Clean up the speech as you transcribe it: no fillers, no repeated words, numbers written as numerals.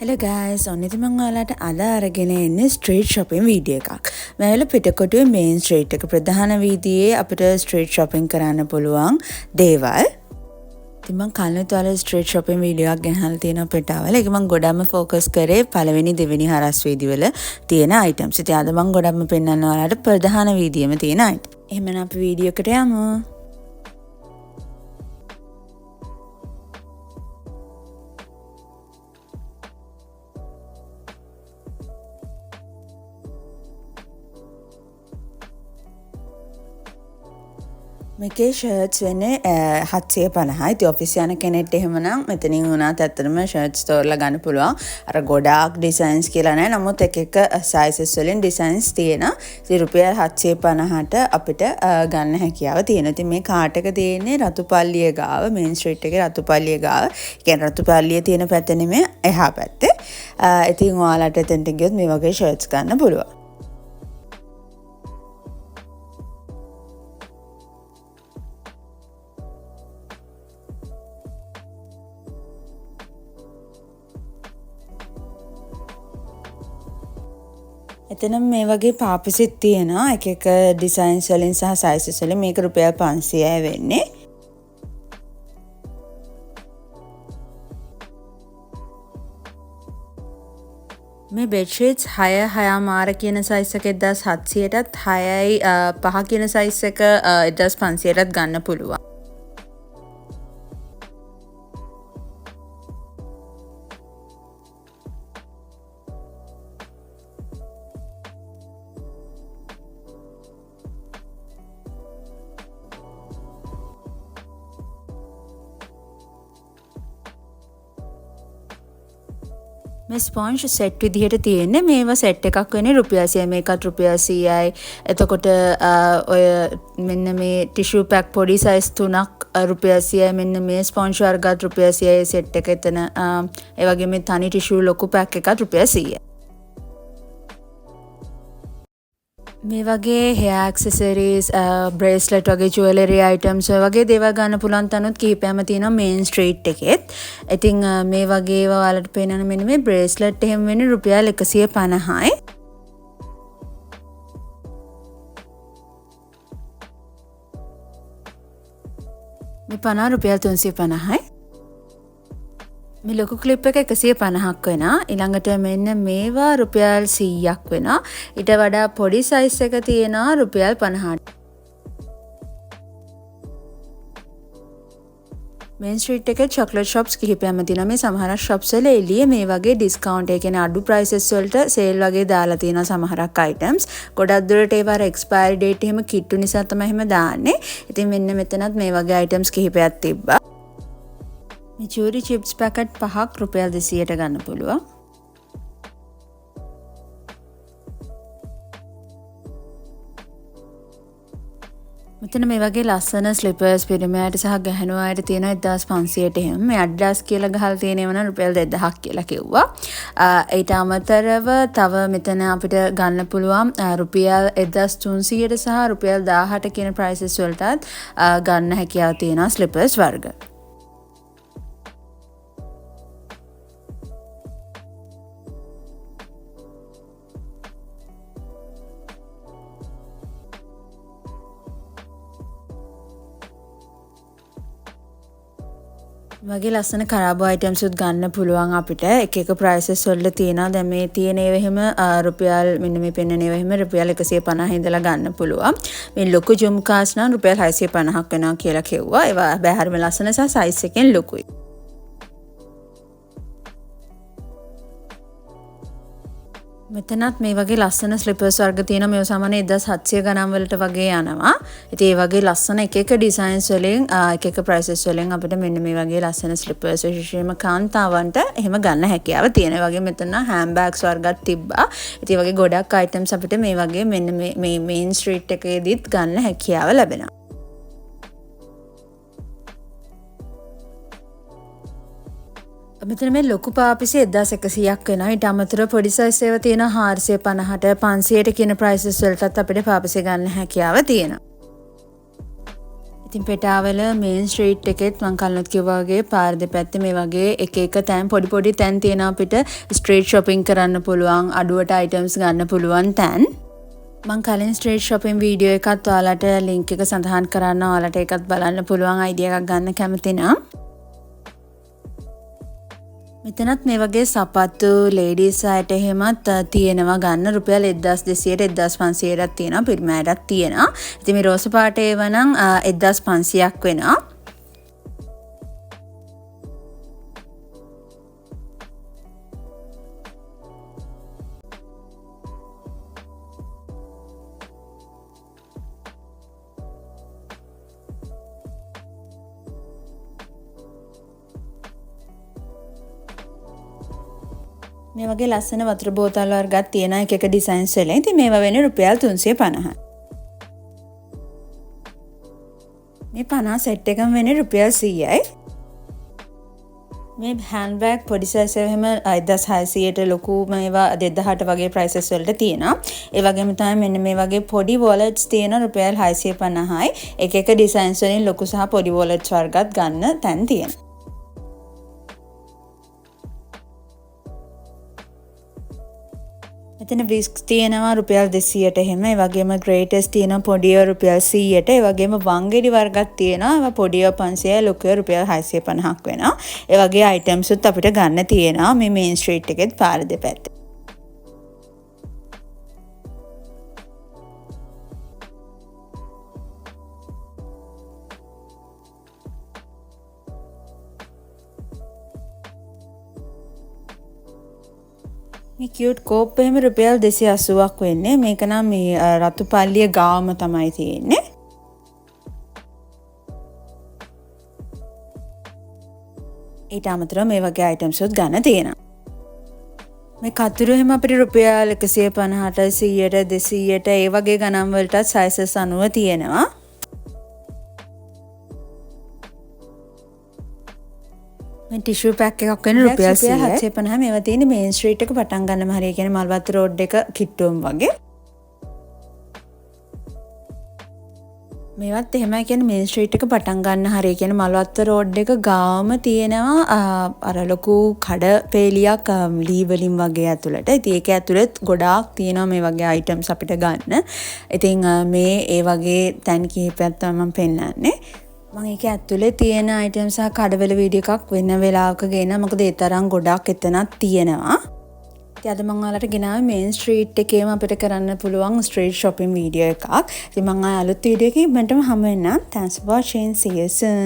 Hello guys, ඔන්න ඉතින් මම ඔයාලට අද අරගෙන එන්නේ ස්ට්‍රීට් shopping වීඩියෝ එකක්. මේවල පිටකොටුවේ මේන් ස්ට්‍රීට් එක ප්‍රධාන වීදියේ අපිට ස්ට්‍රීට් shopping කරන්න පුළුවන් දේවල්. ඉතින් මම කලින් ඔයාලට ස්ට්‍රීට් shopping වීඩියෝ එකක් ගෙනහලා තියෙනවා පිටාවල. ඒක මම ගොඩක්ම ફોකස් කරේ පළවෙනි දෙවෙනි හරස් වීදිවල තියෙන items. ඉතින් අද මම ගොඩක්ම පෙන්නන්න ඔයාලට ප්‍රධාන වීදියේම තියෙන item. එහෙනම් අපි වීඩියෝ එකට යමු. මේකේ ෂර්ට්ස් වෙන්නේ 750යි. ඉතින් ඔෆිස් යන කෙනෙක්ට එහෙමනම් මෙතනින් වුණාත් ඇත්තටම ෂර්ට්ස් තෝරලා ගන්න පුළුවන්. අර ගොඩාක් ඩිසයින්ස් කියලා නෑ. නමුත් එක එක සයිසස් වලින් ඩිසයින්ස් තියෙනවා. ඉතින් රුපියල් 750ට අපිට ගන්න හැකියාව තියෙනවා. ඉතින් මේ කාට් එක තියෙන්නේ රතුපල්ලිය ගාව, මේන් ස්ට්‍රීට් එකේ රතුපල්ලිය ගාව. ඒ කියන්නේ රතුපල්ලිය තියෙන පැත්ත නෙමෙයි එහා පැත්තේ. ඉතින් ඔයාලට එතනට ගියොත් මේ වගේ ෂර්ට්ස් ගන්න පුළුවන්. එතන මේ වගේ පාපසිත් තියෙනවා එක එක ඩිසයින්ස් වලින් සහ සයිසස් වලින් මේක රුපියල් 500යි වෙන්නේ. මේ බෙඩ්ෂීට්ස් 6.6 කියන සයිස් එක 1700ටත් 6.5 කියන සයිස් එක 1500ටත් ගන්න පුළුවන්. මේ ස්පොන්ජ් සෙට් විදිහට තියෙන්නේ මේවා සෙට් එකක් වෙන්නේ රුපියල් 100 මේකත් රුපියල් 100යි. එතකොට ඔය මෙන්න මේ ටිෂු පැක් පොඩි සයිස් 3ක් රුපියල් 100යි. මෙන්න මේ ස්පොන්ජ් වර්ගත් රුපියල් 100යි සෙට් එක. එතන ඒ වගේ මේ තනි ටිෂු ලොකු පැක් එකත් රුපියල් 100යි. මේ වගේ hair accessories, bracelet වගේ jewelry items වගේ දේවල් ගන්න පුළුවන් තැනුත් කිහිපයක්ම තියෙනවා මේන් ස්ට්‍රීට් එකෙත්. ඉතින් මේ වගේ ඒවා ඔයාලට පේනන මෙන්න මේ bracelet එහෙම වෙන්නේ රුපියල් 150යි. මේ 50 රුපියල් 350යි. මේ ලොකු ක්ලිප් එක 150ක් වෙනවා. ඊළඟට මෙන්න මේවා රුපියල් 100ක් වෙනවා. ඊට වඩා පොඩි සයිස් එක තියෙනවා රුපියල් 50ට. මේන් ස්ට්‍රීට් එකේ චොක්ලට් shops කිහිපයක්ම තියෙනවා. මේ සමහර shops වල එළියේ මේ වගේ discount ඒ කියන්නේ අඩු prices වලට sale වගේ දාලා තියෙනවා සමහරක් items. ගොඩක් දුරට ඒවා expiry date එහෙම කිට්ටු නිසා තමයි එහෙම දාන්නේ. ඉතින් මෙන්න මෙතනත් මේ වගේ items කිහිපයක් තිබ්බා. මේ චූරි චිප්ස් පැකට් 5ක් රුපියල් 200ට ගන්න පුළුවන්. මෙතන මේ වගේ ලස්සන ස්ලිපර්ස් පිරිමයට සහ ගැහණු අයට තියෙන 1500ට එහෙම. මේ Adidas කියලා ගහලා තියෙනව නම් රුපියල් 2000ක් කියලා කිව්වා. ඊට අමතරව තව මෙතන අපිට ගන්න පුළුවන් රුපියල් 1300ට සහ රුපියල් 1000ට කියන prices වලටත් ගන්න හැකියාව තියෙනවා ස්ලිපර්ස් වර්ග. වගේ ලස්සන කරාබෝ අයිටම්ස් උත් ගන්න පුළුවන් අපිට. එක එක prices වල තියෙනවා. දැන් මේ තියෙන ඒවා එහෙම රුපියල් මෙන්න මේ පෙන්නන ඒවා එහෙම රුපියල් 150 ඉඳලා ගන්න පුළුවන්. මේ ලොකු ජුම්කාස් නම් රුපියල් 650ක් වෙනවා කියලා කිව්වා. ඒවා හැබැයි හරිම ලස්සන සහ සයිස් එකෙන් ලොකුයි. මෙතනත් මේ වගේ ලස්සන ස්ලිපර්ස් වර්ග තියෙනවා. මේව සාමාන්‍ය 1700 ගණන් වලට වගේ යනවා. ඉතින් ඒ වගේ ලස්සන එක එක ඩිසයින්ස් වලින් එක එක prices වලින් අපිට මෙන්න මේ වගේ ලස්සන ස්ලිපර්ස් විශේෂයෙන්ම කාන්තාවන්ට එහෙම ගන්න හැකියාව තියෙනවා. ඒ වගේ මෙතන හෑන්ඩ් බෑග්ස් වර්ගත් තිබ්බා. ඉතින් ඒ වගේ ගොඩක් items අපිට මේ වගේ මෙන්න මේ මේන් ස්ට්‍රීට් එකේදීත් ගන්න හැකියාව ලැබෙනවා. මෙතන මේ ලොකු පාපිසි 1100ක් වෙනවා. ඊට අමතරව පොඩි සයිස් ඒවා තියෙනවා 450ට 500ට කියන prices වලටත් අපිට පාපිසි ගන්න හැකියාව තියෙනවා. ඉතින් පෙටාවල මේන් ස්ට්‍රීට් එකෙත් මං කලිනුත් කිව්වා වගේ පාර දෙපැත්තේ මේ වගේ එක තැන් පොඩි තැන් තියෙනවා අපිට ස්ට්‍රීට් shopping කරන්න පුළුවන් අඩුවට items ගන්න පුළුවන් තැන්. මං කලින් ස්ට්‍රීට් shopping වීඩියෝ එකත් ඔයාලට link එක සඳහන් කරන්න ඔයාලට ඒකත් බලන්න පුළුවන් idea එකක් ගන්න කැමති නම්. මෙතනත් මේ වගේ සපත්තු ලේඩීස් අයට එහෙමත් තියෙනවා ගන්න රුපියල් 1200ට 1500ටත් තියෙනවා පිරිමෑටත් තියෙනවා. ඉතින් මේ රෝස පාට ඒව නම් 1500ක් වෙනවා. මේ වගේ ලස්සන වතුර බෝතල් වර්ගයක් තියෙන එක ඩිසයින්ස් වල. ඉතින් මේවා වෙන්නේ රුපියල් 350යි. මේ 50 සෙට් එකම වෙන්නේ රුපියල් 100යි. මේ හෑන්ඩ් බෑග් පොඩි සයිස් එක එහෙම 1600ට ලොකු මේවා 2000ට වගේ ප්‍රයිසස් වලට තියෙනවා. ඒ වගේම තමයි මෙන්න මේ වගේ පොඩි වොලට්ස් තියෙන රුපියල් 650යි. එක ඩිසයින්ස් වලින් ලොකු සහ පොඩි වොලට්ස් වර්ගත් ගන්න තැන් තියෙනවා. මෙතන විස්ක්ස් තියෙනවා රුපියල් 200ට එහෙම. ඒ වගේම ග්‍රේටස් තියෙනවා පොඩිය රුපියල් 100ට. ඒ වගේම වංගෙඩි වර්ගයක් තියෙනවා. ඒවා පොඩිය 500යි ලොකුය රුපියල් 650ක් වෙනවා. ඒ වගේ අයිටම්ස් උත් අපිට ගන්න තියෙනවා මේ මේන් ස්ට්‍රීට් එකේ පාර දෙපැත්තේ. මේ කියුට් කෝප් එහෙම රුපියල් 280ක් වෙන්නේ. මේක නම් මේ රතු පල්ලිය ගාවම තමයි තියෙන්නේ. ඊට අමතරව මේ වගේ අයිටම්ස් උත් ගන්න තියෙනවා. මේ කතුරු එහෙම අපිට රුපියල් 150ට 100ට 200ට ඒ වගේ ගණන් වලටත් සයිසස් අනුව තියෙනවා. මේ ටිෂු පැක් එකක් වෙන රුපියල් 750. මේවා තියෙන්නේ මේන් ස්ට්‍රීට් එක පටන් ගන්නම හරිය කියන්නේ මල්වත්ත රෝඩ් එක කිට්ටුවම වගේ. මේවත් එහෙමයි කියන්නේ මේන් ස්ට්‍රීට් එක පටන් ගන්න හරිය කියන්නේ මල්වත්ත රෝඩ් එක ගාවම තියෙනවා අර ලොකු කඩ පේලියක් ලී වලින් වගේ ඇතුළට. ඉතින් ඒක ඇතුළෙත් ගොඩාක් තියෙනවා මේ වගේ අයිටම්ස් අපිට ගන්න. ඉතින් මේ ඒ වගේ තැන් කිහිපයක් තමයි මම පෙන්නන්නේ. මම ඒක ඇතුලේ තියෙන අයිටම්ස් සහ කඩවල වීඩියෝ එකක් වෙන වෙලාවක ගේනවා. මොකද ඒ තරම් ගොඩක් එතනක් තියෙනවා. ඉතින් අද මම ඔයාලට ගෙනාවේ මේන් ස්ට්‍රීට් එකේම අපිට කරන්න පුළුවන් ස්ට්‍රීට් shopping වීඩියෝ එකක්. ඉතින් මම අලුත් වීඩියෝ එකකින් ඉක්මනටම හමු වෙන්නම්. Thanks for watching. See you soon.